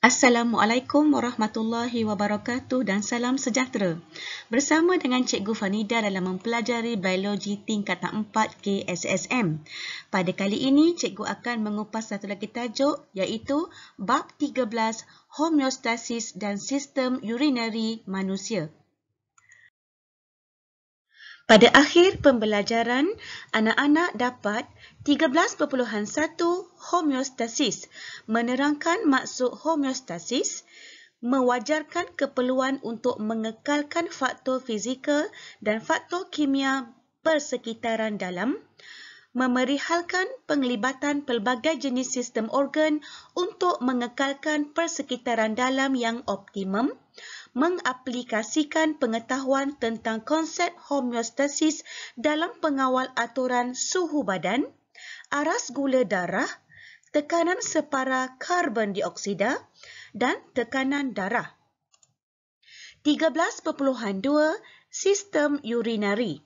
Assalamualaikum warahmatullahi wabarakatuh dan salam sejahtera. Bersama dengan Cikgu Fanida dalam mempelajari biologi tingkatan 4 KSSM. Pada kali ini, Cikgu akan mengupas satu lagi tajuk iaitu Bab 13 Homeostasis dan Sistem Urinari Manusia. Pada akhir pembelajaran, anak-anak dapat 13.1 homeostasis menerangkan maksud homeostasis, mewajarkan keperluan untuk mengekalkan faktor fizikal dan faktor kimia persekitaran dalam, memerihalkan penglibatan pelbagai jenis sistem organ untuk mengekalkan persekitaran dalam yang optimum, mengaplikasikan pengetahuan tentang konsep homeostasis dalam pengawal aturan suhu badan, aras gula darah, tekanan separa karbon dioksida dan tekanan darah. 13.2 Sistem urinari.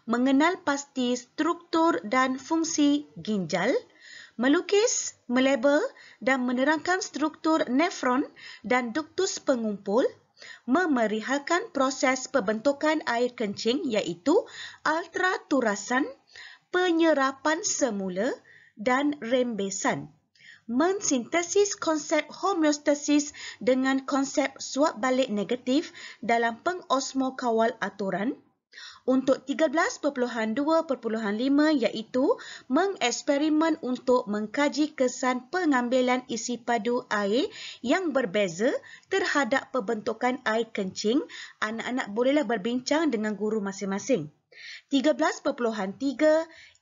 Mengenal pasti struktur dan fungsi ginjal, melukis, melabel dan menerangkan struktur nefron dan duktus pengumpul, memerihalkan proses pembentukan air kencing iaitu ultraturasan, penyerapan semula dan rembesan. Mensintesis konsep homeostasis dengan konsep suap balik negatif dalam pengosmo kawal aturan. Untuk 13.2.5 iaitu mengeksperimen untuk mengkaji kesan pengambilan isi padu air yang berbeza terhadap pembentukan air kencing. Anak-anak bolehlah berbincang dengan guru masing-masing. 13.3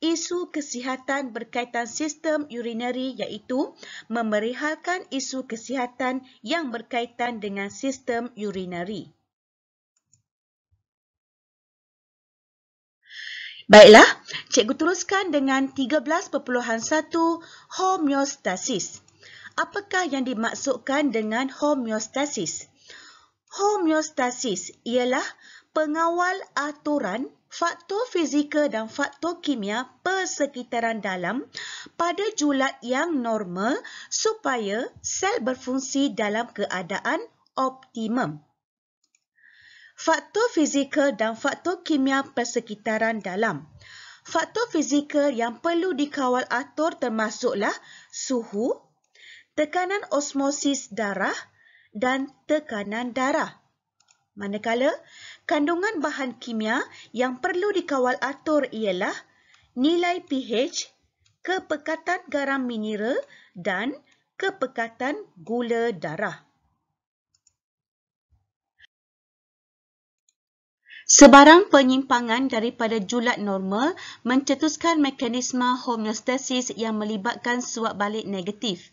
Isu kesihatan berkaitan sistem urinari iaitu memerihalkan isu kesihatan yang berkaitan dengan sistem urinari. Baiklah, cikgu teruskan dengan 13.1 homeostasis. Apakah yang dimaksudkan dengan homeostasis? Homeostasis ialah pengawal aturan faktor fizikal dan faktor kimia persekitaran dalam pada julat yang normal supaya sel berfungsi dalam keadaan optimum. Faktor fizikal dan faktor kimia persekitaran dalam. Faktor fizikal yang perlu dikawal atur termasuklah suhu, tekanan osmosis darah dan tekanan darah. Manakala, kandungan bahan kimia yang perlu dikawal atur ialah nilai pH, kepekatan garam mineral dan kepekatan gula darah. Sebarang penyimpangan daripada julat normal mencetuskan mekanisme homeostasis yang melibatkan suap balik negatif.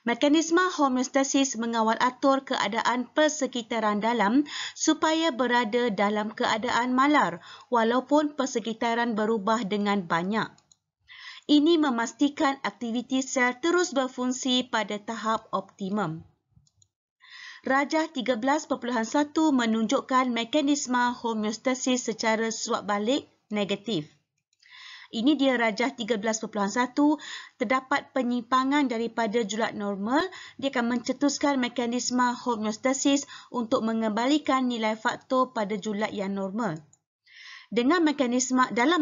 Mekanisme homeostasis mengawal atur keadaan persekitaran dalam supaya berada dalam keadaan malar walaupun persekitaran berubah dengan banyak. Ini memastikan aktiviti sel terus berfungsi pada tahap optimum. Rajah 13.1 menunjukkan mekanisme homeostasis secara suap balik negatif. Ini dia rajah 13.1, terdapat penyimpangan daripada julat normal, dia akan mencetuskan mekanisme homeostasis untuk mengembalikan nilai faktor pada julat yang normal. Dalam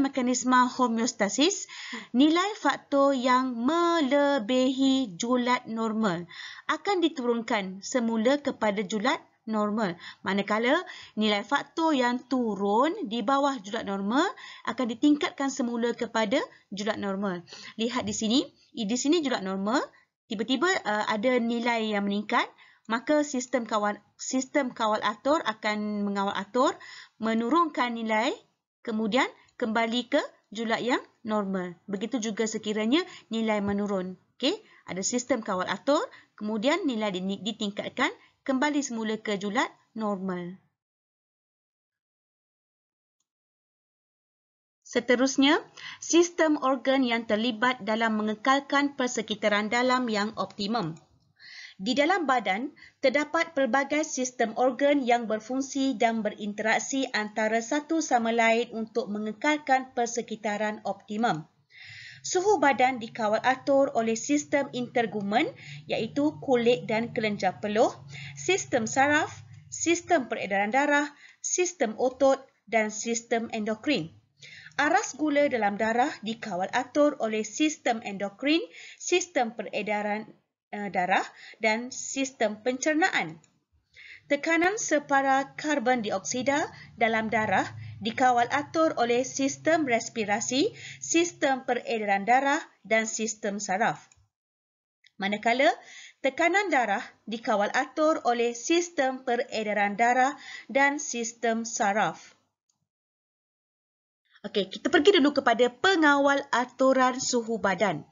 mekanisme homeostasis, nilai faktor yang melebihi julat normal akan diturunkan semula kepada julat normal. Manakala nilai faktor yang turun di bawah julat normal akan ditingkatkan semula kepada julat normal. Lihat di sini julat normal, tiba-tiba ada nilai yang meningkat, maka sistem kawal atur akan mengawal atur, menurunkan nilai, kemudian kembali ke julat yang normal. Begitu juga sekiranya nilai menurun. Okey, ada sistem kawal atur, kemudian nilai ditingkatkan, kembali semula ke julat normal. Seterusnya, sistem organ yang terlibat dalam mengekalkan persekitaran dalam yang optimum. Di dalam badan, terdapat pelbagai sistem organ yang berfungsi dan berinteraksi antara satu sama lain untuk mengekalkan persekitaran optimum. Suhu badan dikawal atur oleh sistem intergumen iaitu kulit dan kelenjar peluh, sistem saraf, sistem peredaran darah, sistem otot dan sistem endokrin. Aras gula dalam darah dikawal atur oleh sistem endokrin, sistem peredaran darah dan sistem pencernaan. Tekanan separa karbon dioksida dalam darah dikawal atur oleh sistem respirasi, sistem peredaran darah dan sistem saraf. Manakala tekanan darah dikawal atur oleh sistem peredaran darah dan sistem saraf. Okey, kita pergi dulu kepada pengawal aturan suhu badan.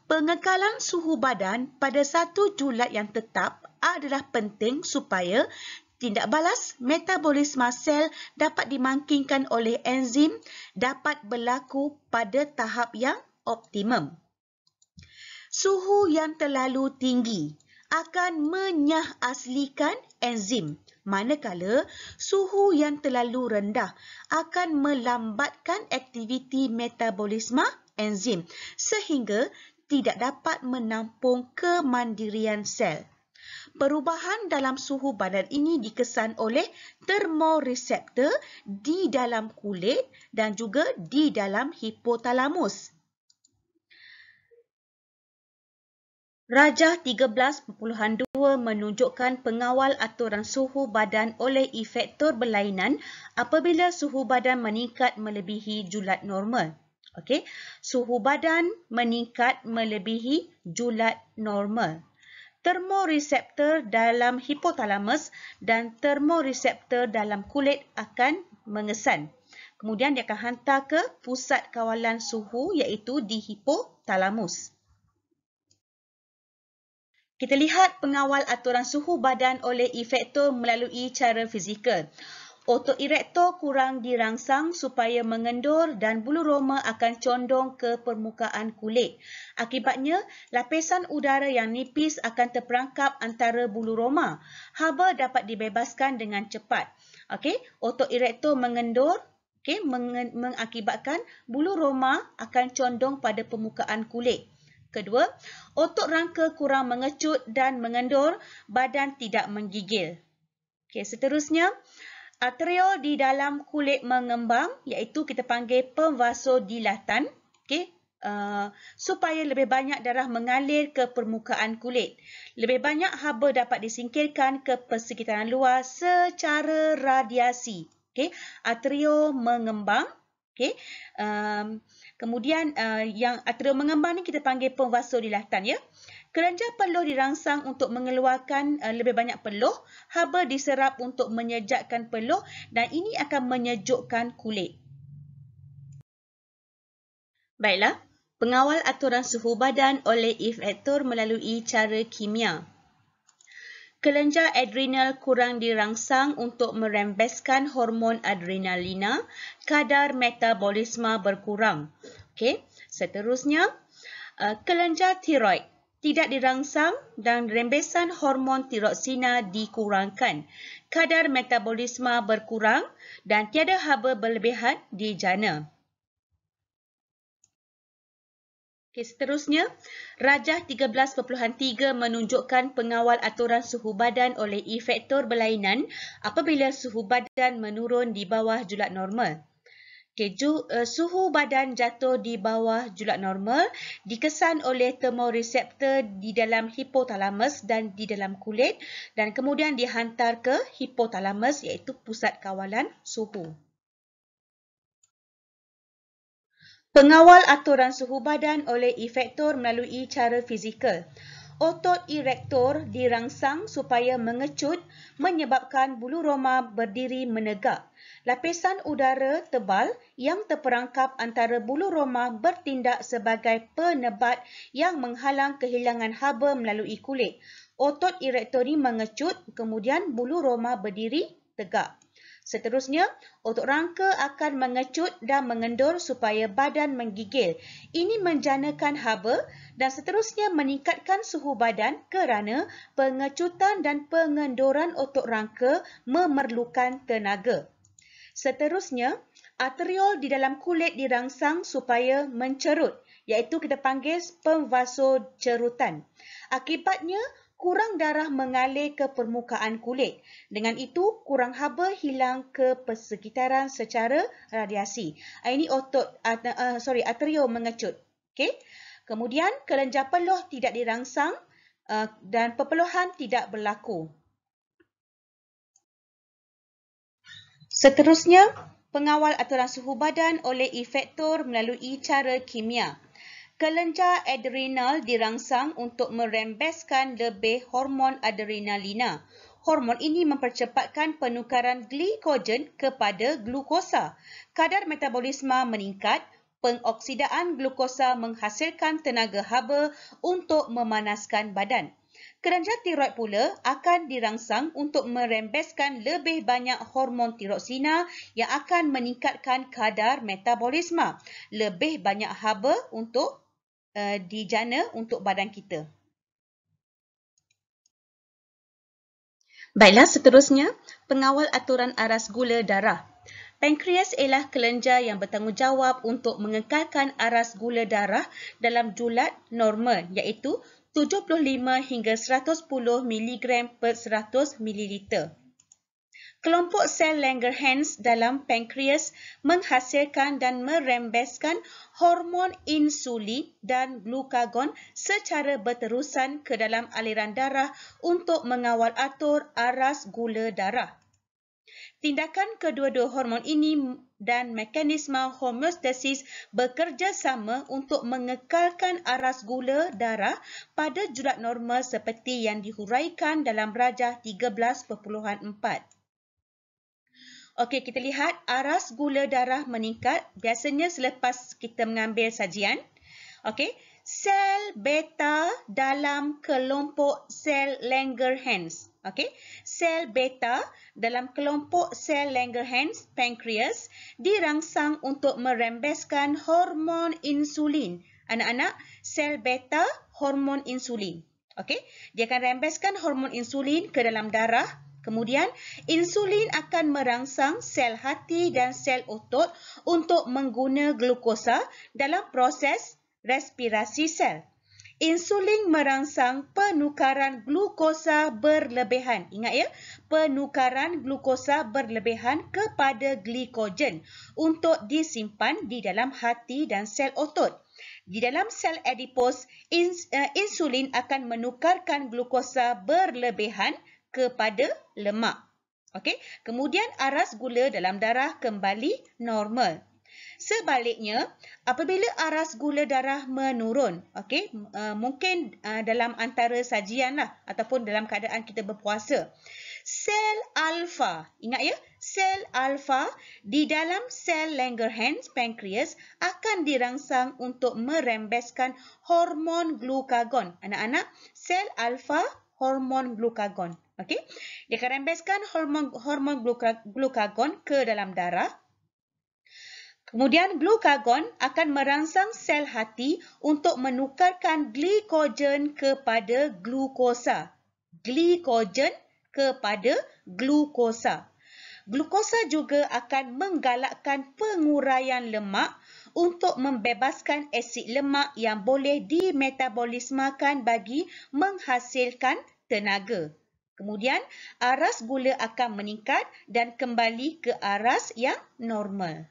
Pengekalan suhu badan pada satu julat yang tetap adalah penting supaya tindak balas metabolisme sel dapat dimangkingkan oleh enzim dapat berlaku pada tahap yang optimum. Suhu yang terlalu tinggi akan menyahaslikan enzim, manakala suhu yang terlalu rendah akan melambatkan aktiviti metabolisme enzim sehingga tidak dapat menampung kemandirian sel. Perubahan dalam suhu badan ini dikesan oleh termoreseptor di dalam kulit dan juga di dalam hipotalamus. Rajah 13.2 menunjukkan pengawal aturan suhu badan oleh efektor berlainan apabila suhu badan meningkat melebihi julat normal. Okey, suhu badan meningkat melebihi julat normal. Termoreseptor dalam hipotalamus dan termoreseptor dalam kulit akan mengesan. Kemudian dia akan hantar ke pusat kawalan suhu iaitu di hipotalamus. Kita lihat pengawal aturan suhu badan oleh efektor melalui cara fizikal. Otoerektor kurang dirangsang supaya mengendur dan bulu roma akan condong ke permukaan kulit. Akibatnya, lapisan udara yang nipis akan terperangkap antara bulu roma. Haba dapat dibebaskan dengan cepat. Okey, otoerektor mengendur, mengakibatkan bulu roma akan condong pada permukaan kulit. Kedua, otot rangka kurang mengecut dan mengendur, badan tidak menggigil. Okey, seterusnya, arteriol di dalam kulit mengembang iaitu kita panggil pemvasodilatan, supaya lebih banyak darah mengalir ke permukaan kulit. Lebih banyak haba dapat disingkirkan ke persekitaran luar secara radiasi. Arteriol mengembang. Kemudian yang arteriol mengembang ni kita panggil pemvasodilatan, ya. Kelenjar peluh dirangsang untuk mengeluarkan lebih banyak peluh, haba diserap untuk menyejakkan peluh dan ini akan menyejukkan kulit. Baiklah, pengawal aturan suhu badan oleh efektor melalui cara kimia. Kelenjar adrenal kurang dirangsang untuk merembeskan hormon adrenalina, kadar metabolisme berkurang. Okey, seterusnya, kelenjar tiroid tidak dirangsang dan rembesan hormon tiroksina dikurangkan. Kadar metabolisme berkurang dan tiada haba berlebihan di jana. Seterusnya, Rajah 13.3 menunjukkan pengawal aturan suhu badan oleh efektor berlainan apabila suhu badan menurun di bawah julat normal. Suhu badan jatuh di bawah julat normal dikesan oleh termoreseptor di dalam hipotalamus dan di dalam kulit dan kemudian dihantar ke hipotalamus iaitu pusat kawalan suhu. Pengawal aturan suhu badan oleh efektor melalui cara fizikal. Otot erektor dirangsang supaya mengecut menyebabkan bulu roma berdiri menegak. Lapisan udara tebal yang terperangkap antara bulu roma bertindak sebagai penebat yang menghalang kehilangan haba melalui kulit. Otot erektor ini mengecut, kemudian bulu roma berdiri tegak. Seterusnya, otot rangka akan mengecut dan mengendur supaya badan menggigil. Ini menjanakan haba dan seterusnya meningkatkan suhu badan kerana pengecutan dan pengenduran otot rangka memerlukan tenaga. Seterusnya, arteriol di dalam kulit dirangsang supaya mencerut, iaitu kita panggil pemvasocerutan. Akibatnya, kurang darah mengalir ke permukaan kulit. Dengan itu, kurang haba hilang ke persekitaran secara radiasi. Ini arteriol mengecut. Okey. Kemudian, kelenjar peluh tidak dirangsang dan perpeluhan tidak berlaku. Seterusnya, pengawal aturan suhu badan oleh efektor melalui cara kimia. Kelenjar adrenal dirangsang untuk merembeskan lebih hormon adrenalina. Hormon ini mempercepatkan penukaran glikogen kepada glukosa. Kadar metabolisme meningkat, pengoksidaan glukosa menghasilkan tenaga haba untuk memanaskan badan. Kelenjar tiroid pula akan dirangsang untuk merembeskan lebih banyak hormon tiroksina yang akan meningkatkan kadar metabolisme. Lebih banyak haba untuk dijana untuk badan kita. Baiklah, seterusnya, pengawal aturan aras gula darah. Pankreas ialah kelenjar yang bertanggungjawab untuk mengekalkan aras gula darah dalam julat normal, iaitu 75 hingga 110 mg per 100 ml. Kelompok sel Langerhans dalam pankreas menghasilkan dan merembeskan hormon insulin dan glukagon secara berterusan ke dalam aliran darah untuk mengawal atur aras gula darah. Tindakan kedua-dua hormon ini dan mekanisme homeostasis bekerjasama untuk mengekalkan aras gula darah pada julat normal seperti yang dihuraikan dalam rajah 13.4. Okey, kita lihat aras gula darah meningkat biasanya selepas kita mengambil sajian. Okey, sel beta dalam kelompok sel Langerhans. Okey, sel beta dalam kelompok sel Langerhans pankreas dirangsang untuk merembeskan hormon insulin. Anak-anak, sel beta hormon insulin. Okey, dia akan rembeskan hormon insulin ke dalam darah. Kemudian, insulin akan merangsang sel hati dan sel otot untuk mengguna glukosa dalam proses respirasi sel. Insulin merangsang penukaran glukosa berlebihan. Ingat ya, penukaran glukosa berlebihan kepada glikogen untuk disimpan di dalam hati dan sel otot. Di dalam sel adipos, insulin akan menukarkan glukosa berlebihan kepada lemak. Okey, kemudian aras gula dalam darah kembali normal. Sebaliknya, apabila aras gula darah menurun, okey, mungkin dalam antara sajian lah ataupun dalam keadaan kita berpuasa, sel alfa, ingat ya, sel alfa di dalam sel Langerhans pankreas akan dirangsang untuk merembeskan hormon glukagon. Anak-anak, sel alfa hormon glukagon. Okey, dia akan rembeskan hormon glukagon ke dalam darah. Kemudian glukagon akan merangsang sel hati untuk menukarkan glikogen kepada glukosa. Glikogen kepada glukosa. Glukosa juga akan menggalakkan penguraian lemak untuk membebaskan asid lemak yang boleh dimetabolismakan bagi menghasilkan tenaga. Kemudian, aras gula akan meningkat dan kembali ke aras yang normal.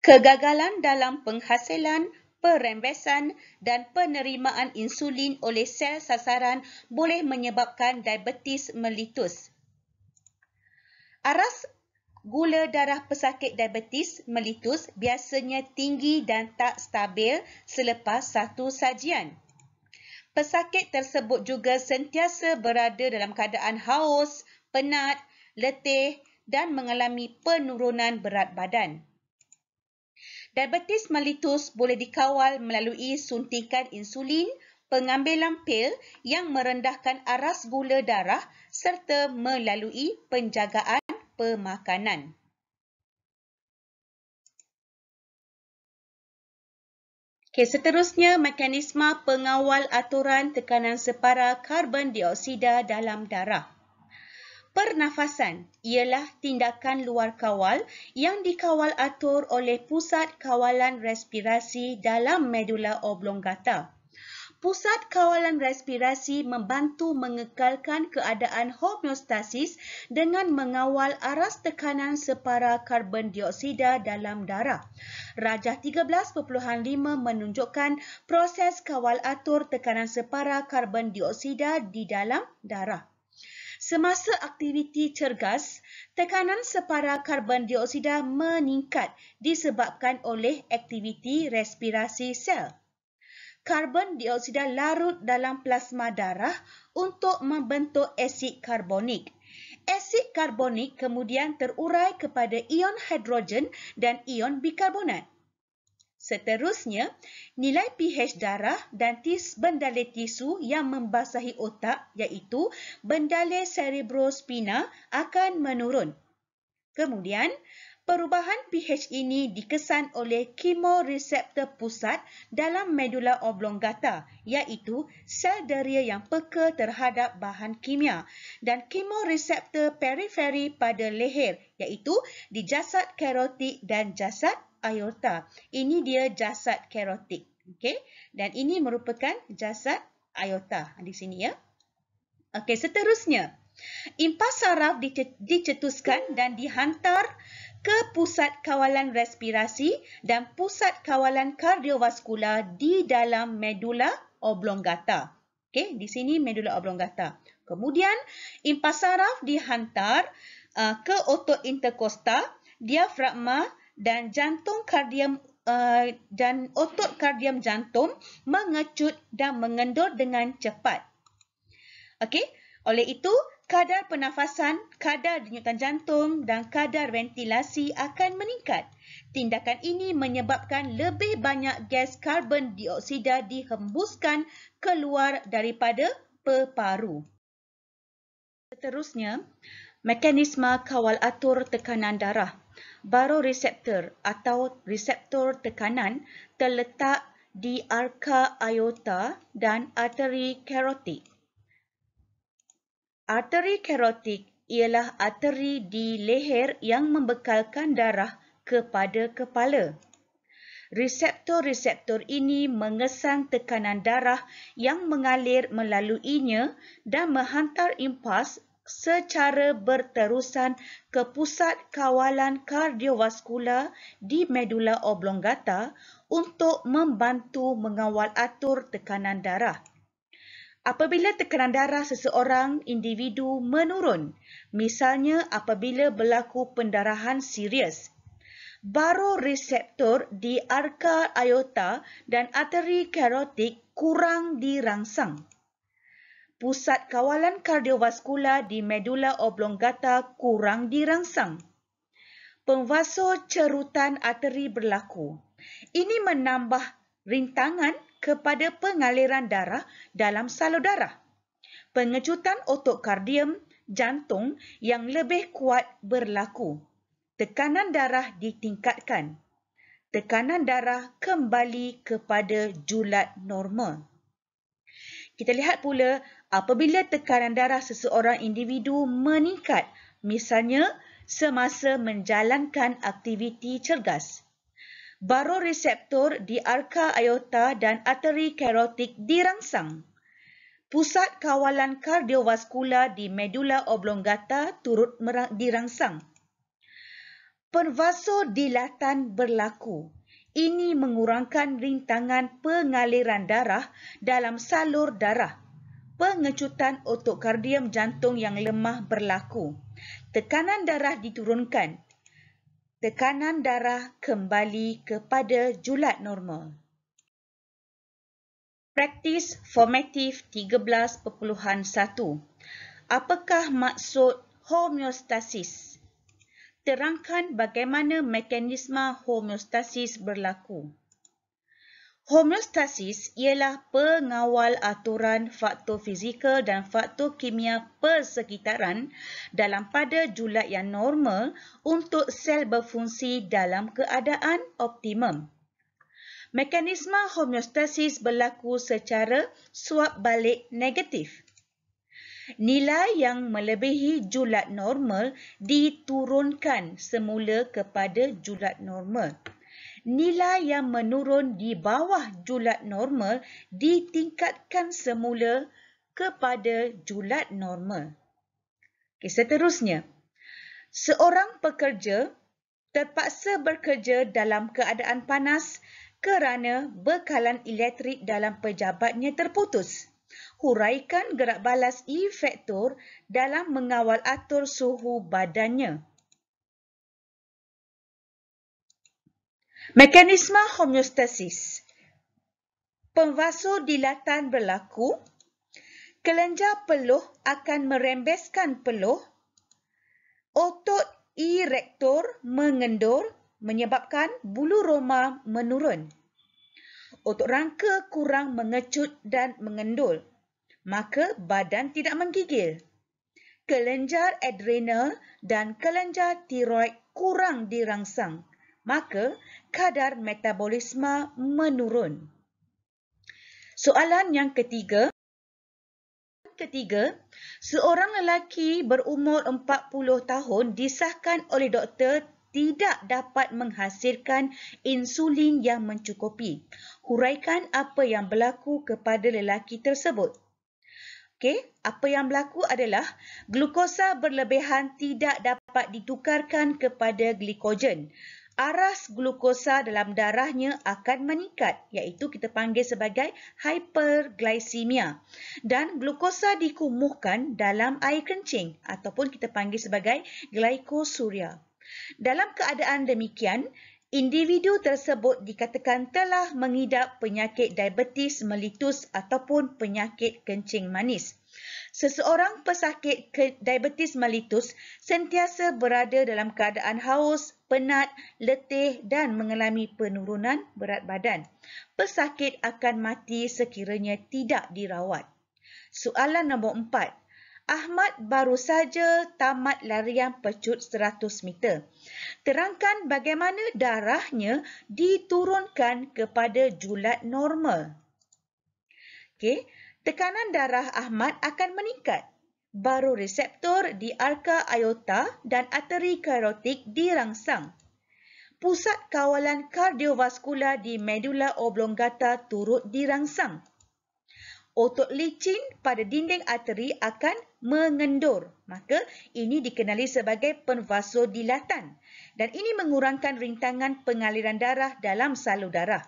Kegagalan dalam penghasilan, perembesan dan penerimaan insulin oleh sel sasaran boleh menyebabkan diabetes mellitus. Aras gula darah pesakit diabetes mellitus biasanya tinggi dan tak stabil selepas satu sajian. Pesakit tersebut juga sentiasa berada dalam keadaan haus, penat, letih dan mengalami penurunan berat badan. Diabetes mellitus boleh dikawal melalui suntikan insulin, pengambilan pil yang merendahkan aras gula darah serta melalui penjagaan pemakanan. Seterusnya, mekanisme pengawal aturan tekanan separa karbon dioksida dalam darah. Pernafasan ialah tindakan luar kawal yang dikawal atur oleh pusat kawalan respirasi dalam medula oblongata. Pusat kawalan respirasi membantu mengekalkan keadaan homeostasis dengan mengawal aras tekanan separa karbon dioksida dalam darah. Rajah 13.5 menunjukkan proses kawal atur tekanan separa karbon dioksida di dalam darah. Semasa aktiviti cergas, tekanan separa karbon dioksida meningkat disebabkan oleh aktiviti respirasi sel. Karbon dioksida larut dalam plasma darah untuk membentuk asid karbonik. Asid karbonik kemudian terurai kepada ion hidrogen dan ion bikarbonat. Seterusnya, nilai pH darah dan bendalai tisu yang membasahi otak iaitu bendalai cerebrospina akan menurun. Kemudian, perubahan pH ini dikesan oleh kemoreseptor pusat dalam medula oblongata iaitu sel deria yang peka terhadap bahan kimia dan kemoreseptor periferi pada leher iaitu di jasad karotik dan jasad aorta. Ini dia jasad karotik. Okey, dan ini merupakan jasad aorta di sini ya. Okey, seterusnya. Impas saraf dicetuskan dan dihantar ke pusat kawalan respirasi dan pusat kawalan kardiovaskular di dalam medula oblongata. Okey, di sini medula oblongata. Kemudian, impas saraf dihantar ke otot interkosta, diafragma dan jantung kardium dan otot kardium jantung mengecut dan mengendur dengan cepat. Okey, oleh itu, kadar pernafasan, kadar denyutan jantung dan kadar ventilasi akan meningkat. Tindakan ini menyebabkan lebih banyak gas karbon dioksida dihembuskan keluar daripada peparu. Seterusnya, mekanisme kawal atur tekanan darah. Baroreseptor atau reseptor tekanan terletak di arka aorta dan arteri karotik. Arteri karotik ialah arteri di leher yang membekalkan darah kepada kepala. Reseptor-reseptor ini mengesan tekanan darah yang mengalir melaluinya dan menghantar impas secara berterusan ke pusat kawalan kardiovaskular di medula oblongata untuk membantu mengawal atur tekanan darah. Apabila tekanan darah seseorang individu menurun, misalnya apabila berlaku pendarahan serius, baroreseptor di arka aorta dan arteri karotik kurang dirangsang. Pusat kawalan kardiovaskular di medula oblongata kurang dirangsang. Pemvasocerutan arteri berlaku. Ini menambah rintangan kepada pengaliran darah dalam salur darah. Pengecutan otot kardium jantung yang lebih kuat berlaku. Tekanan darah ditingkatkan. Tekanan darah kembali kepada julat normal. Kita lihat pula apabila tekanan darah seseorang individu meningkat, misalnya semasa menjalankan aktiviti cergas. Baroreseptor di arka aorta dan arteri karotik dirangsang. Pusat kawalan kardiovaskular di medula oblongata turut dirangsang. Pervasodilatan berlaku. Ini mengurangkan rintangan pengaliran darah dalam salur darah. Pengecutan otot kardium jantung yang lemah berlaku. Tekanan darah diturunkan. Tekanan darah kembali kepada julat normal. Praktis formatif 13.1. Apakah maksud homeostasis? Terangkan bagaimana mekanisme homeostasis berlaku. Homeostasis ialah pengawal aturan faktor fizikal dan faktor kimia persekitaran dalam pada julat yang normal untuk sel berfungsi dalam keadaan optimum. Mekanisme homeostasis berlaku secara suap balik negatif. Nilai yang melebihi julat normal diturunkan semula kepada julat normal. Nilai yang menurun di bawah julat normal ditingkatkan semula kepada julat normal. Seterusnya, seorang pekerja terpaksa bekerja dalam keadaan panas kerana bekalan elektrik dalam pejabatnya terputus. Huraikan gerak balas E faktor dalam mengawal atur suhu badannya. Mekanisme homeostasis. Pemvasodilatan berlaku. Kelenjar peluh akan merembeskan peluh. Otot E rector mengendur menyebabkan bulu roma menurun. Otot rangka kurang mengecut dan mengendul. Maka badan tidak menggigil. Kelenjar adrenal dan kelenjar tiroid kurang dirangsang. Maka kadar metabolisme menurun. Soalan yang ketiga. Seorang lelaki berumur 40 tahun disahkan oleh doktor tidak dapat menghasilkan insulin yang mencukupi. Huraikan apa yang berlaku kepada lelaki tersebut. Apa yang berlaku adalah glukosa berlebihan tidak dapat ditukarkan kepada glikogen. Aras glukosa dalam darahnya akan meningkat, iaitu kita panggil sebagai hyperglycemia. Dan glukosa dikumuhkan dalam air kencing ataupun kita panggil sebagai glykosuria. Dalam keadaan demikian, individu tersebut dikatakan telah mengidap penyakit diabetes mellitus ataupun penyakit kencing manis. Seseorang pesakit diabetes mellitus sentiasa berada dalam keadaan haus, penat, letih dan mengalami penurunan berat badan. Pesakit akan mati sekiranya tidak dirawat. Soalan nombor 4. Ahmad baru saja tamat larian pecut 100 meter. Terangkan bagaimana darahnya diturunkan kepada julat normal. Tekanan darah Ahmad akan meningkat. Baroreseptor di arka aorta dan arteri karotik dirangsang. Pusat kawalan kardiovaskular di medula oblongata turut dirangsang. Otot licin pada dinding arteri akan mengendur. Maka ini dikenali sebagai penvasodilatan. Dan ini mengurangkan rintangan pengaliran darah dalam salur darah.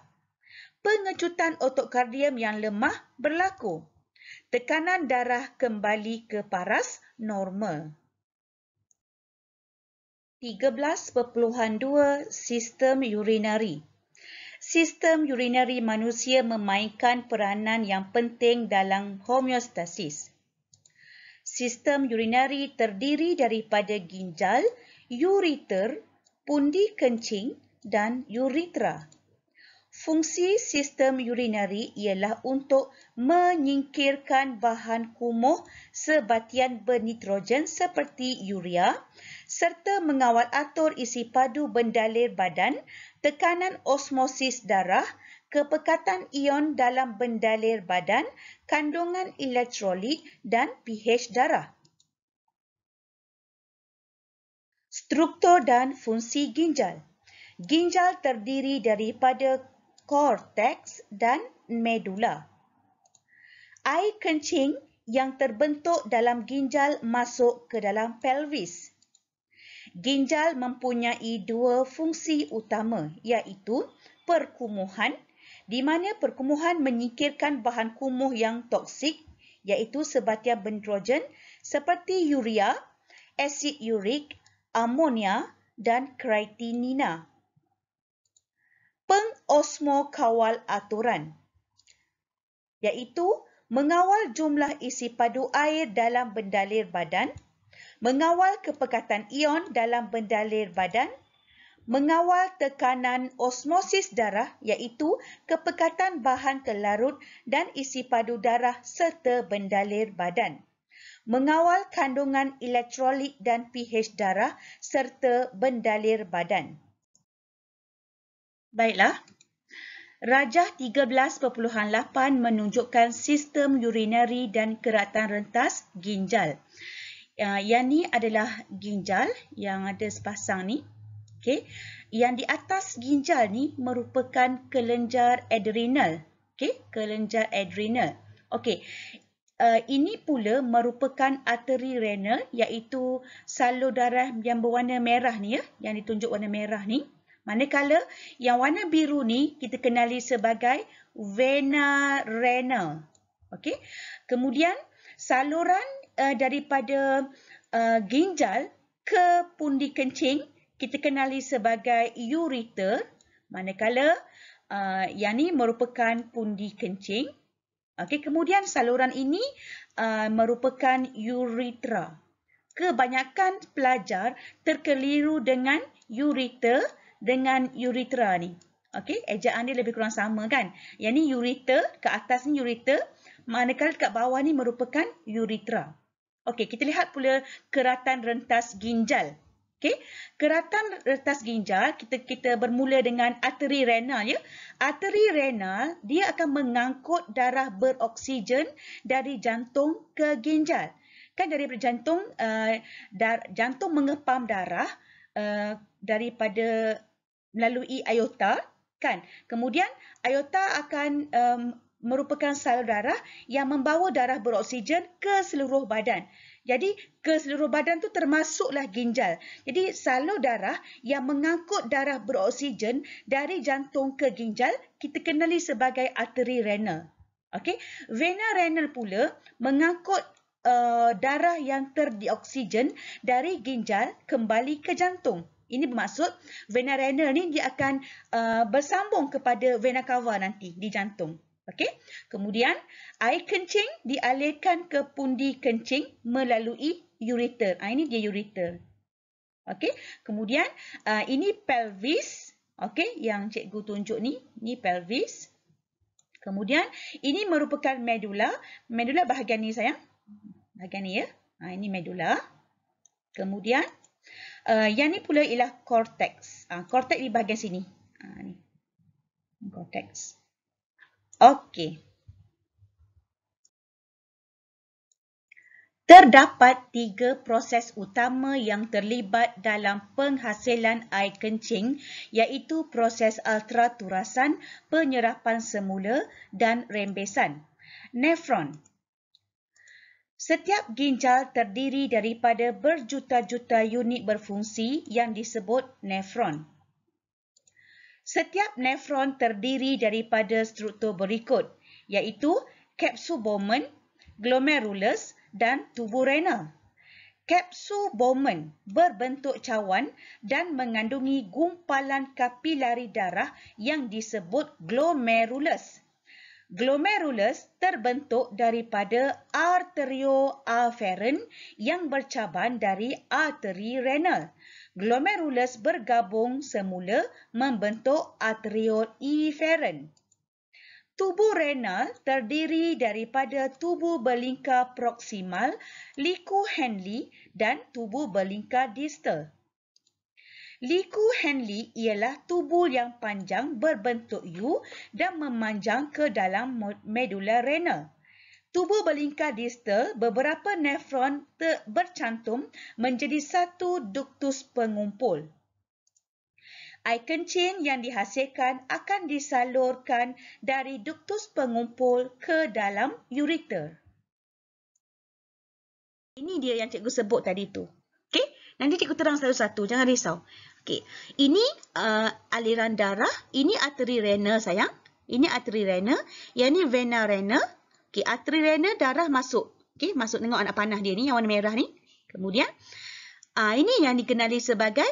Pengecutan otot kardium yang lemah berlaku. Tekanan darah kembali ke paras normal. 13.2 Sistem urinari. Sistem urinari manusia memainkan peranan yang penting dalam homeostasis. Sistem urinari terdiri daripada ginjal, ureter, pundi kencing dan uretra. Fungsi sistem urinari ialah untuk menyingkirkan bahan kumuh sebatian bernitrogen seperti urea serta mengawal atur isi padu bendalir badan, tekanan osmosis darah, kepekatan ion dalam bendalir badan, kandungan elektrolit dan pH darah. Struktur dan fungsi ginjal. Ginjal terdiri daripada korteks dan medula. Air kencing yang terbentuk dalam ginjal masuk ke dalam pelvis. Ginjal mempunyai dua fungsi utama, iaitu perkumuhan, di mana perkumuhan menyingkirkan bahan kumuh yang toksik, iaitu sebatian bentrogen seperti urea, asid urik, amonia dan kreatinina. Pengosmo kawal aturan, iaitu mengawal jumlah isi padu air dalam bendalir badan, mengawal kepekatan ion dalam bendalir badan, mengawal tekanan osmosis darah iaitu kepekatan bahan ke larut dan isi padu darah serta bendalir badan. Mengawal kandungan elektrolit dan pH darah serta bendalir badan. Baiklah, Rajah 13.8 menunjukkan sistem urinari dan keratan rentas ginjal. Yang ni adalah ginjal yang ada sepasang ni. Okey, yang di atas ginjal ni merupakan kelenjar adrenal. Okey, kelenjar adrenal. Okey. Ini pula merupakan arteri renal iaitu salur darah yang berwarna merah ni yang ditunjuk warna merah ni. Manakala yang warna biru ni kita kenali sebagai vena renal. Okey. Kemudian saluran daripada ginjal ke pundi kencing kita kenali sebagai ureter, manakala yang ni merupakan pundi kencing. Okey, kemudian saluran ini merupakan uretra. Kebanyakan pelajar terkeliru dengan ureter dengan uretra ni. Okey, ejaan dia lebih kurang sama kan? Yang ni ureter, ke atas ni ureter, manakala kat bawah ni merupakan uretra. Okey, kita lihat pula keratan rentas ginjal. Okey, keratan rentas ginjal kita bermula dengan arteri renal ya. Arteri renal dia akan mengangkut darah beroksigen dari jantung ke ginjal. Kan daripada jantung jantung mengepam darah daripada melalui aorta kan. Kemudian aorta akan merupakan salur darah yang membawa darah beroksigen ke seluruh badan. Jadi ke seluruh badan tu termasuklah ginjal. Jadi salur darah yang mengangkut darah beroksigen dari jantung ke ginjal kita kenali sebagai arteri renal. Okey, vena renal pula mengangkut darah yang terdioksigen dari ginjal kembali ke jantung. Ini bermaksud vena renal ni dia akan bersambung kepada vena cava nanti di jantung. Okey. Kemudian air kencing dialirkan ke pundi kencing melalui ureter. Ini dia ureter. Okey. Kemudian ini pelvis. Okey, yang cikgu tunjuk ni, ini pelvis. Kemudian ini merupakan medula. Medula bahagian ni sayang. Bahagian ni ya. Ini medula. Kemudian yang ni pula ialah cortex. Cortex di bahagian sini. Ni. Cortex. Okey. Terdapat 3 proses utama yang terlibat dalam penghasilan air kencing iaitu proses ultraturasan, penyerapan semula dan rembesan. Nefron. Setiap ginjal terdiri daripada berjuta-juta unit berfungsi yang disebut nefron. Setiap nefron terdiri daripada struktur berikut, iaitu kapsul Bowman, glomerulus dan tubuh renal. Kapsul Bowman berbentuk cawan dan mengandungi gumpalan kapilari darah yang disebut glomerulus. Glomerulus terbentuk daripada arterioaferen yang bercaban dari arteri renal. Glomerulus bergabung semula membentuk arterioeferen. Tubuh renal terdiri daripada tubuh berlingkar proksimal, liku Henle dan tubuh berlingkar distal. Liku Henle ialah tubuh yang panjang berbentuk U dan memanjang ke dalam medula renal. Tubuh berlingkar distal, beberapa nefron bercantum menjadi satu duktus pengumpul. Air kencing yang dihasilkan akan disalurkan dari duktus pengumpul ke dalam ureter. Ini dia yang cikgu sebut tadi tu. Okey, nanti cikgu terang satu-satu, jangan risau. Okey, ini aliran darah, ini arteri renal sayang. Ini arteri renal, yang ni vena renal. Okey, arteri renal darah masuk. Okey, masuk tengok anak panah dia ni yang warna merah ni. Kemudian ini yang dikenali sebagai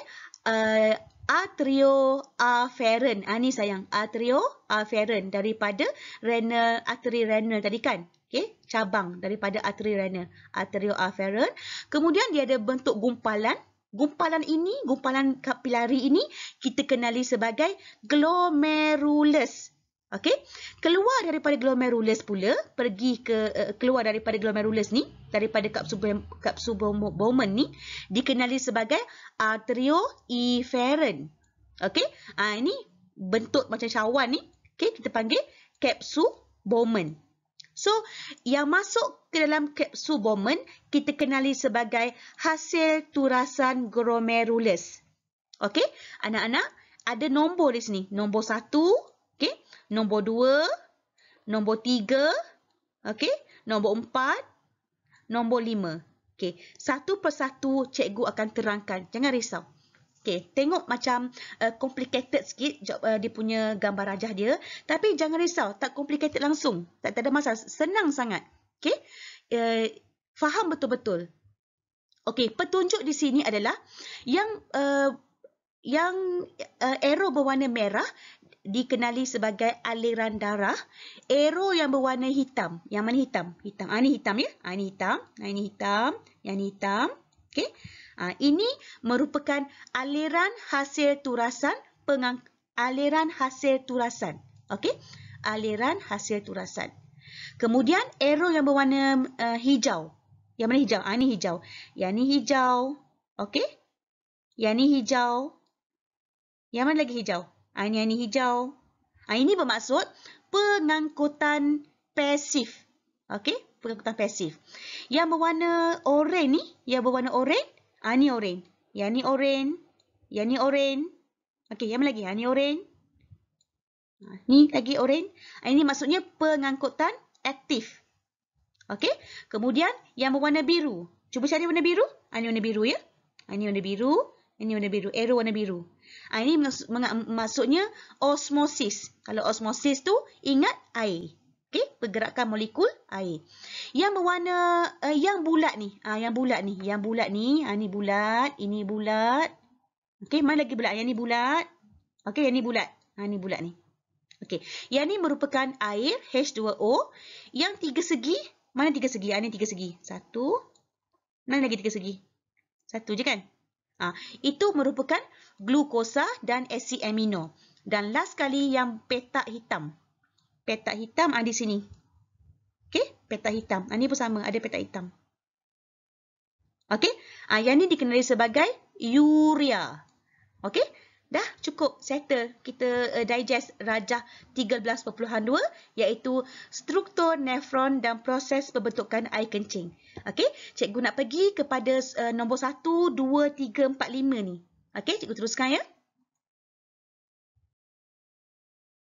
arterioaferen. Ni sayang, arterioaferen daripada renal, arteri renal tadi kan. Okey, cabang daripada arteri renal, arterioaferen. Kemudian dia ada bentuk gumpalan. Gumpalan ini, gumpalan kapilari ini kita kenali sebagai glomerulus. Okey, keluar daripada glomerulus pula, pergi ke keluar daripada glomerulus ni, daripada kapsul Bowman ni dikenali sebagai arterioefferent. Okey, ini bentuk macam cawan ni. Okey, kita panggil kapsul Bowman. So, yang masuk ke dalam kapsul Bowman kita kenali sebagai hasil turasan glomerulus. Okey, anak-anak ada nombor di sini. Nombor 1, okey, nombor 2, nombor 3, okey, nombor 4, nombor 5. Okey, satu persatu cikgu akan terangkan. Jangan risau. Okey, tengok macam complicated sikit dia punya gambar rajah dia. Tapi jangan risau, tak complicated langsung. Tak ada masalah, senang sangat. Okey, faham betul-betul. Okey, petunjuk di sini adalah yang arrow berwarna merah dikenali sebagai aliran darah. Arrow yang berwarna hitam. Yang mana hitam? Hitam. Ini hitam ya. Ini hitam. Ini hitam. Yang ini hitam. Okey. Ini merupakan aliran hasil turasan aliran hasil turasan. Okey, aliran hasil turasan. Kemudian arrow yang berwarna hijau. Yang mana hijau? Ini hijau. Yang ni hijau. Okey. Yang ni hijau. Yang mana lagi hijau? Ini hijau. Ini bermaksud pengangkutan pasif. Okey, pengangkutan pasif. Yang berwarna oranye ni, yang berwarna oranye. Ini oranye. Yang ni oranye. Yang ni oranye. Okey, yang mana lagi? Ini oranye. Ni lagi oranye. Ini maksudnya pengangkutan aktif. Okey. Kemudian yang berwarna biru. Cuba cari warna biru. Ini warna biru ya. Ini warna biru. Ini warna biru. Arrow warna biru. Ini maksudnya osmosis. Kalau osmosis tu ingat air. Okey, pergerakan molekul air. Yang berwarna yang bulat ni. Yang bulat ni. Yang bulat ni. Ini bulat. Ini bulat. Okey, mana lagi bulat? Yang ni bulat. Okey, yang ni bulat. Ini bulat ni. Okey, yang ni merupakan air H2O. Yang tiga segi. Mana tiga segi? Ini tiga segi. Satu. Mana lagi tiga segi? Satu je kan? Itu merupakan glukosa dan asid amino. Dan last kali yang petak hitam. Petak hitam ada di sini. Okey, petak hitam. Ini pun sama, ada petak hitam. Okey, yang ni dikenali sebagai urea. Okey, dah cukup settle. Kita digest rajah 13.2 iaitu struktur nefron dan proses pembentukan air kencing. Okey, cikgu nak pergi kepada nombor 1, 2, 3, 4, 5 ni. Okey, cikgu teruskan ya.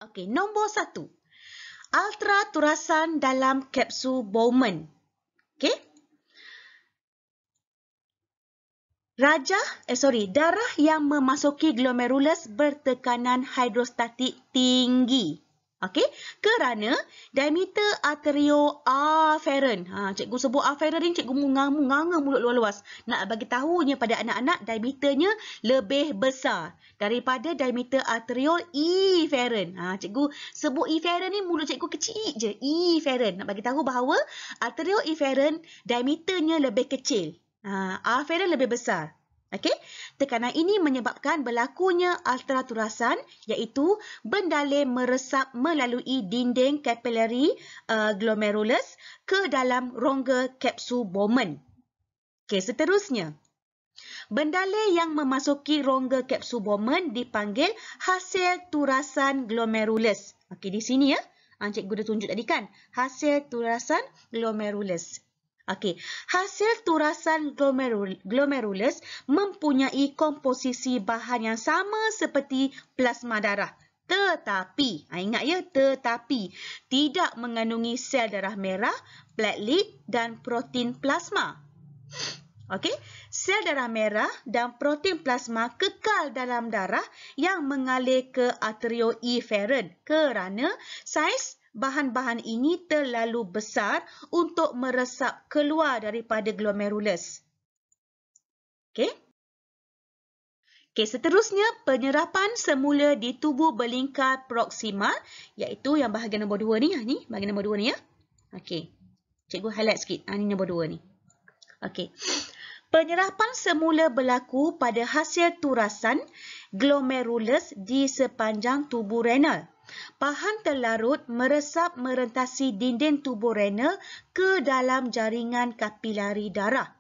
Okey, nombor 1. Ultra turasan dalam kapsul Bowman. Okey. Darah yang memasuki glomerulus bertekanan hidrostatik tinggi. Okey, kerana diameter arterioefferent. Cikgu sebut afferent ni, cikgu nganga mulut luas-luas. Nak bagi tahunya pada anak-anak diameternya lebih besar daripada diameter arterioefferent. Cikgu sebut efferent ni mulut cikgu kecil je. Efferent. Nak bagi tahu bahawa arterioefferent diameternya lebih kecil. Afferent lebih besar. Okey, tekanan ini menyebabkan berlakunya ultraturasan iaitu bendalem meresap melalui dinding kapilari glomerulus ke dalam rongga kapsul Bowman. Okey, seterusnya. Bendalem yang memasuki rongga kapsul Bowman dipanggil hasil turasan glomerulus. Okey, di sini ya. Cikgu dah tunjuk tadi kan. Hasil turasan glomerulus. Okey, hasil turasan glomerulus mempunyai komposisi bahan yang sama seperti plasma darah. Tetapi, ingat ya, tetapi tidak mengandungi sel darah merah, platelet dan protein plasma. Okey, sel darah merah dan protein plasma kekal dalam darah yang mengalir ke arterioefferent kerana saiz bahan-bahan ini terlalu besar untuk meresap keluar daripada glomerulus. Okey. Okey, seterusnya penyerapan semula di tubuh belingkar proksimal iaitu yang bahagian nombor 2 ni. Ni bahagian nombor 2 ni ya. Okey. Cikgu highlight sikit. Ni nombor 2 ni. Okey. Penyerapan semula berlaku pada hasil turasan glomerulus di sepanjang tubuh renal. Bahan terlarut meresap merentasi dinding tubuh renal ke dalam jaringan kapilari darah.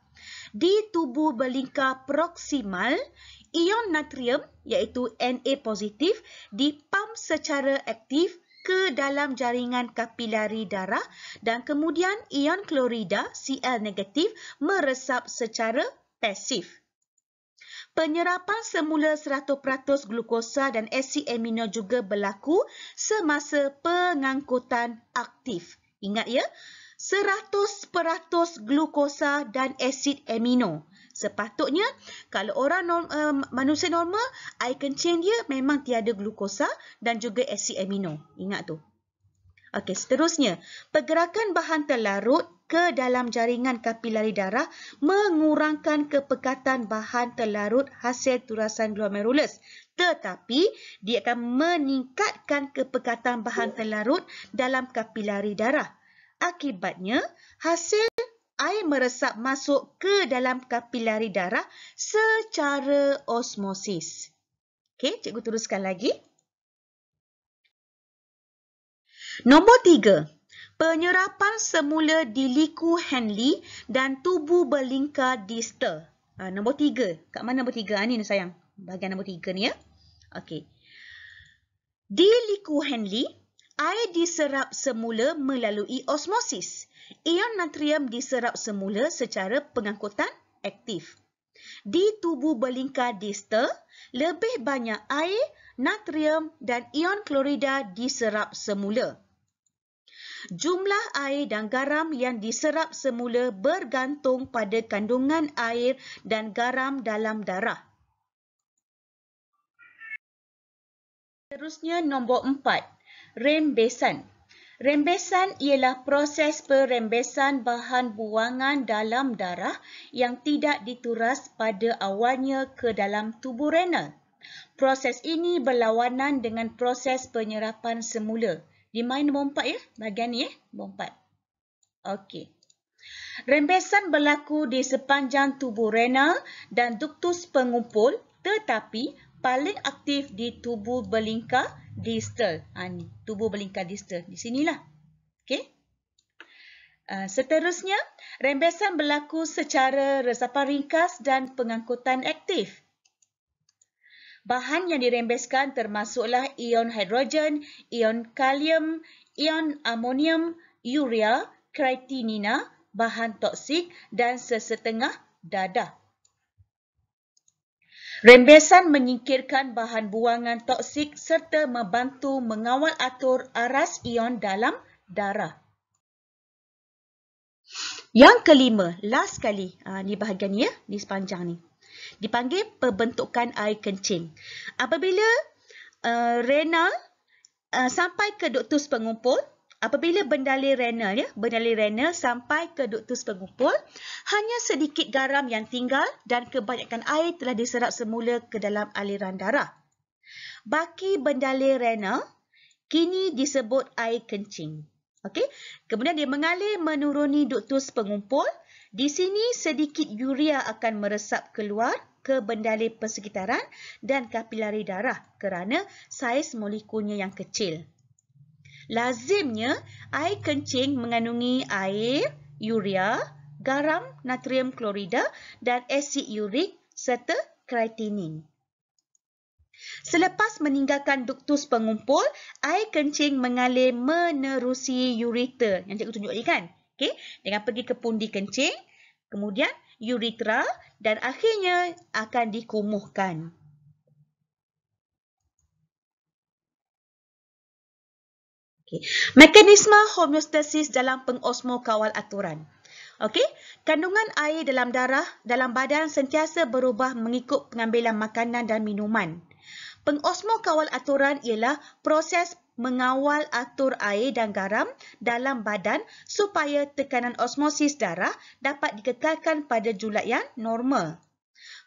Di tubuh belingkar proksimal, ion natrium iaitu Na positif dipam secara aktif ke dalam jaringan kapilari darah dan kemudian ion klorida Cl negatif meresap secara pasif. Penyerapan semula 100% glukosa dan asid amino juga berlaku semasa pengangkutan aktif. Ingat ya, 100% glukosa dan asid amino. Sepatutnya kalau manusia normal, air kencing dia memang tiada glukosa dan juga asid amino. Ingat tu. Okey, seterusnya, pergerakan bahan terlarut ke dalam jaringan kapilari darah mengurangkan kepekatan bahan terlarut hasil turasan glomerulus. Tetapi, dia akan meningkatkan kepekatan bahan terlarut dalam kapilari darah. Akibatnya, hasil air meresap masuk ke dalam kapilari darah secara osmosis. Okey, cikgu teruskan lagi. Nombor 3. Penyerapan semula di liku Henle dan tubuh belingkar distal. Nombor 3. Kat mana nombor 3? Ni sayang. Bahagian nombor 3 ni ya. Okey. Di liku Henle, air diserap semula melalui osmosis. Ion natrium diserap semula secara pengangkutan aktif. Di tubuh belingkar distal, lebih banyak air, natrium dan ion klorida diserap semula. Jumlah air dan garam yang diserap semula bergantung pada kandungan air dan garam dalam darah. Seterusnya nombor 4, rembesan. Rembesan ialah proses perembesan bahan buangan dalam darah yang tidak dituras pada awalnya ke dalam tubuh renal. Proses ini berlawanan dengan proses penyerapan semula. Di mana nombor 4 ya? Bahagian ni ya, nombor 4. Okey. Rembesan berlaku di sepanjang tubuh renal dan duktus pengumpul tetapi paling aktif di tubuh belingkar distal. Ni, tubuh belingkar distal. Di sinilah. Okey. Seterusnya, rembesan berlaku secara resapan ringkas dan pengangkutan aktif. Bahan yang dirembeskan termasuklah ion hidrogen, ion kalium, ion amonium, urea, kreatinina, bahan toksik dan sesetengah dadah. Rembesan menyingkirkan bahan buangan toksik serta membantu mengawal atur aras ion dalam darah. Yang kelima, last kali, ni bahagian ni ya, di sepanjang ni. Dipanggil pembentukan air kencing. Apabila renal sampai ke duktus pengumpul, apabila bendalir renal sampai ke duktus pengumpul, hanya sedikit garam yang tinggal dan kebanyakan air telah diserap semula ke dalam aliran darah. Baki bendalir renal kini disebut air kencing. Okey, kemudian dia mengalir menuruni duktus pengumpul. Di sini sedikit urea akan meresap keluar ke bendalir persekitaran dan kapilari darah kerana saiz molekulnya yang kecil. Lazimnya, air kencing mengandungi air, urea, garam, natrium klorida dan asid urik serta kreatinin. Selepas meninggalkan duktus pengumpul, air kencing mengalir menerusi ureter. Yang cikgu tunjuk tadi kan? Okay? Dengan pergi ke pundi kencing, kemudian uretra dan akhirnya akan dikumuhkan. Okay. Mekanisme homeostasis dalam pengosmo kawal aturan. Okey, kandungan air dalam darah, dalam badan sentiasa berubah mengikut pengambilan makanan dan minuman. Pengosmo kawal aturan ialah proses mengawal atur air dan garam dalam badan supaya tekanan osmosis darah dapat dikekalkan pada julat yang normal.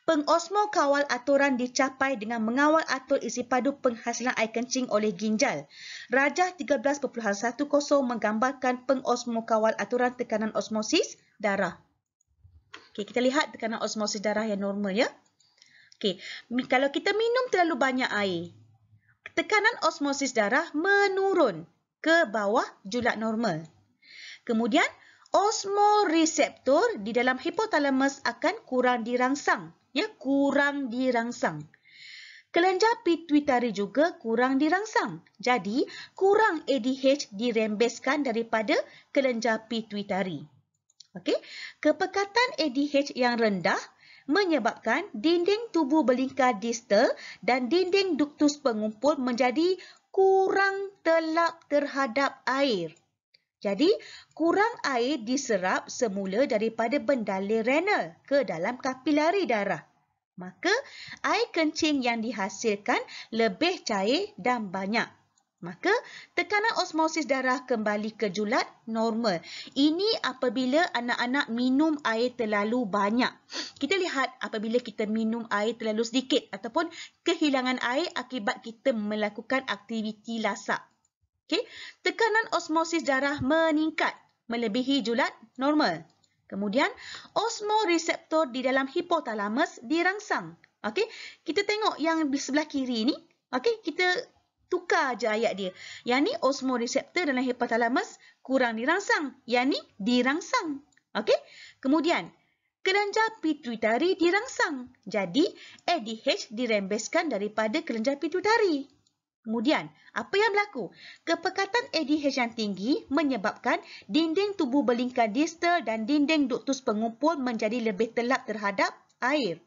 Pengosmo kawal aturan dicapai dengan mengawal atur isi padu penghasilan air kencing oleh ginjal. Rajah 13.10 menggambarkan pengosmo kawal aturan tekanan osmosis darah. Okey, kita lihat tekanan osmosis darah yang normal ya. Okey, kalau kita minum terlalu banyak air, tekanan osmosis darah menurun ke bawah julat normal. Kemudian, osmoreseptor di dalam hipotalamus akan kurang dirangsang. Ya, kurang dirangsang. Kelenjar pituitari juga kurang dirangsang. Jadi, kurang ADH dirembeskan daripada kelenjar pituitari. Okey, kepekatan ADH yang rendah menyebabkan dinding tubuh belingkar distal dan dinding duktus pengumpul menjadi kurang telap terhadap air. Jadi, kurang air diserap semula daripada bendalur renal ke dalam kapilari darah. Maka, air kencing yang dihasilkan lebih cair dan banyak. Maka, tekanan osmosis darah kembali ke julat normal. Ini apabila anak-anak minum air terlalu banyak. Kita lihat apabila kita minum air terlalu sedikit ataupun kehilangan air akibat kita melakukan aktiviti lasak. Okay. Tekanan osmosis darah meningkat melebihi julat normal. Kemudian, osmoreseptor di dalam hipotalamus dirangsang. Okay. Kita tengok yang di sebelah kiri ni. Okay. Kita tukar je ayat dia. Yang ni osmoreseptor dalam hipotalamus kurang dirangsang. Yang ni dirangsang. Okay. Kemudian, kelenjar pituitari dirangsang. Jadi, ADH dirembeskan daripada kelenjar pituitari. Kemudian, apa yang berlaku? Kepekatan ADH yang tinggi menyebabkan dinding tubuh belingkar distal dan dinding duktus pengumpul menjadi lebih telap terhadap air.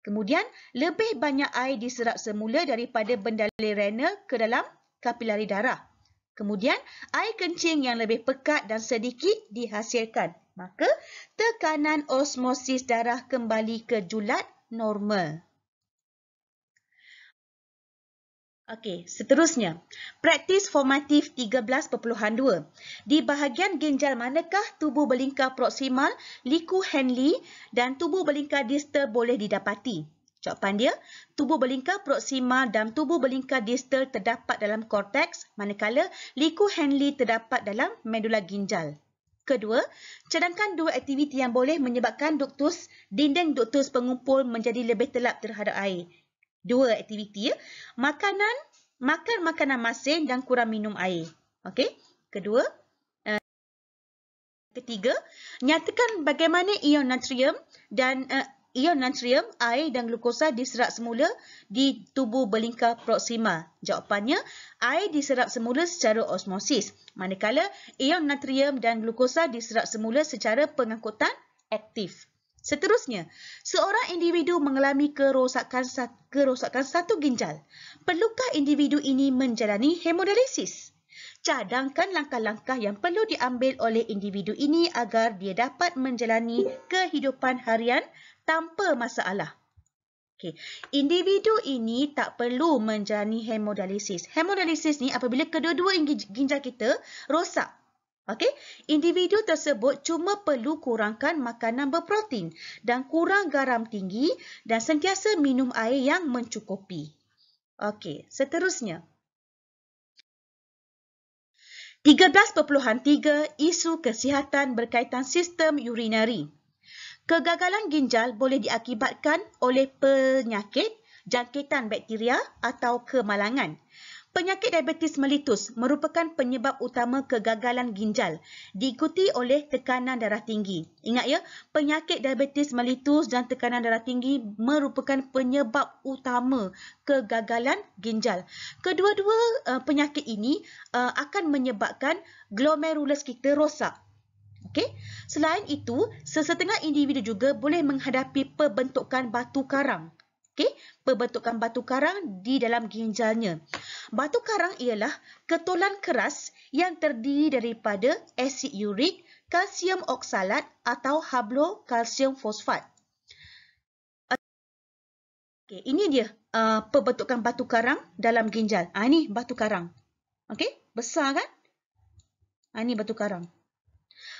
Kemudian, lebih banyak air diserap semula daripada bendalur renal ke dalam kapilari darah. Kemudian, air kencing yang lebih pekat dan sedikit dihasilkan. Maka, tekanan osmosis darah kembali ke julat normal. Okey, seterusnya. Praktis formatif 13.2. Di bahagian ginjal manakah tubuh belingkar proksimal, liku Henle dan tubuh belingkar distal boleh didapati? Jawapan dia, tubuh belingkar proksimal dan tubuh belingkar distal terdapat dalam korteks, manakala liku Henle terdapat dalam medula ginjal. Kedua, cadangkan dua aktiviti yang boleh menyebabkan dinding duktus pengumpul menjadi lebih telap terhadap air. Dua aktiviti ya. Makan makanan masin dan kurang minum air. Okey. Ketiga, nyatakan bagaimana ion natrium, air dan glukosa diserap semula di tubuh belingkar proksimal. Jawapannya, air diserap semula secara osmosis. Manakala ion natrium dan glukosa diserap semula secara pengangkutan aktif. Seterusnya, seorang individu mengalami kerosakan satu ginjal. Perlukah individu ini menjalani hemodialisis? Cadangkan langkah-langkah yang perlu diambil oleh individu ini agar dia dapat menjalani kehidupan harian tanpa masalah. Okay. Individu ini tak perlu menjalani hemodialisis. Hemodialisis ni apabila kedua-dua ginjal kita rosak. Okey, individu tersebut cuma perlu kurangkan makanan berprotein dan kurang garam tinggi dan sentiasa minum air yang mencukupi. Okey, seterusnya. 13.3 Isu kesihatan berkaitan sistem urinari. Kegagalan ginjal boleh diakibatkan oleh penyakit, jangkitan bakteria atau kemalangan. Penyakit diabetes mellitus merupakan penyebab utama kegagalan ginjal, diikuti oleh tekanan darah tinggi. Ingat ya, penyakit diabetes mellitus dan tekanan darah tinggi merupakan penyebab utama kegagalan ginjal. Kedua-dua penyakit ini akan menyebabkan glomerulus kita rosak. Okay? Selain itu, sesetengah individu juga boleh menghadapi pembentukan batu karang. Okay? Pembentukan batu karang di dalam ginjalnya. Batu karang ialah ketulan keras yang terdiri daripada asid urik, kalsium oksalat atau hablokalsium fosfat. Okay, ini dia pembentukan batu karang dalam ginjal. Ini batu karang. Okay? Besar kan? Ini batu karang.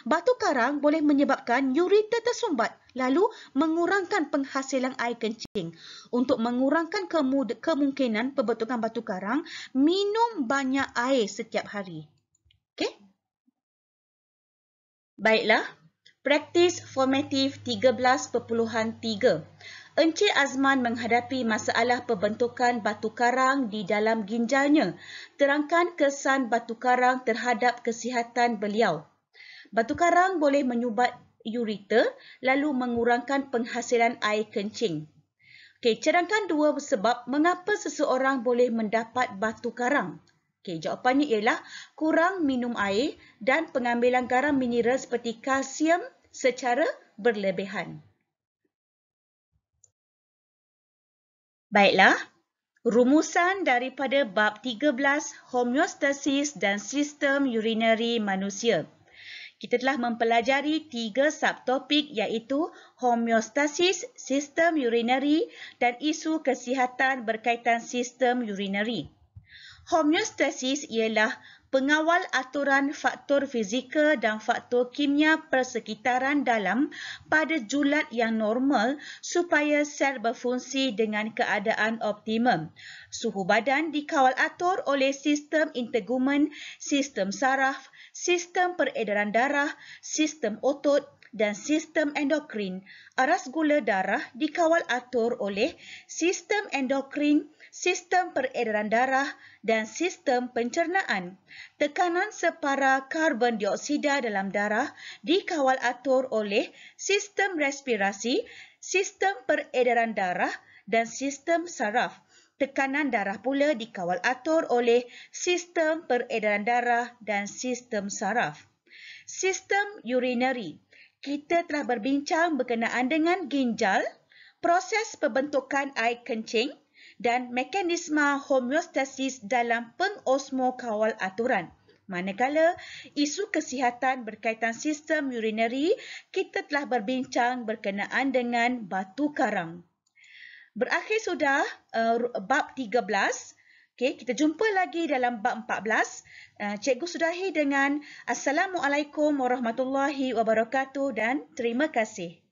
Batu karang boleh menyebabkan ureter tersumbat lalu mengurangkan penghasilan air kencing. Untuk mengurangkan kemungkinan pembentukan batu karang, minum banyak air setiap hari. Okey? Baiklah, Praktis formatif 13.3. Encik Azman menghadapi masalah pembentukan batu karang di dalam ginjalnya. Terangkan kesan batu karang terhadap kesihatan beliau. Batu karang boleh menyumbat ureter lalu mengurangkan penghasilan air kencing. Okey, cadangkan dua sebab mengapa seseorang boleh mendapat batu karang. Okey, jawapannya ialah kurang minum air dan pengambilan garam mineral seperti kalsium secara berlebihan. Baiklah, rumusan daripada bab 13 homeostasis dan sistem urinari manusia. Kita telah mempelajari 3 subtopik iaitu homeostasis, sistem urinari dan isu kesihatan berkaitan sistem urinari. Homeostasis ialah pengawal aturan faktor fizikal dan faktor kimia persekitaran dalam pada julat yang normal supaya sel berfungsi dengan keadaan optimum. Suhu badan dikawal atur oleh sistem integumen, sistem saraf, sistem peredaran darah, sistem otot dan sistem endokrin. Aras gula darah dikawal atur oleh sistem endokrin, sistem peredaran darah dan sistem pencernaan. Tekanan separa karbon dioksida dalam darah dikawal atur oleh sistem respirasi, sistem peredaran darah dan sistem saraf. Tekanan darah pula dikawal atur oleh sistem peredaran darah dan sistem saraf. Sistem urinari. Kita telah berbincang berkenaan dengan ginjal, proses pembentukan air kencing dan mekanisme homeostasis dalam pengosmo kawal aturan. Manakala isu kesihatan berkaitan sistem urinari, kita telah berbincang berkenaan dengan batu karang. Berakhir sudah bab 13. Okey, kita jumpa lagi dalam bab 14. Cikgu sudahi dengan Assalamualaikum warahmatullahi wabarakatuh dan terima kasih.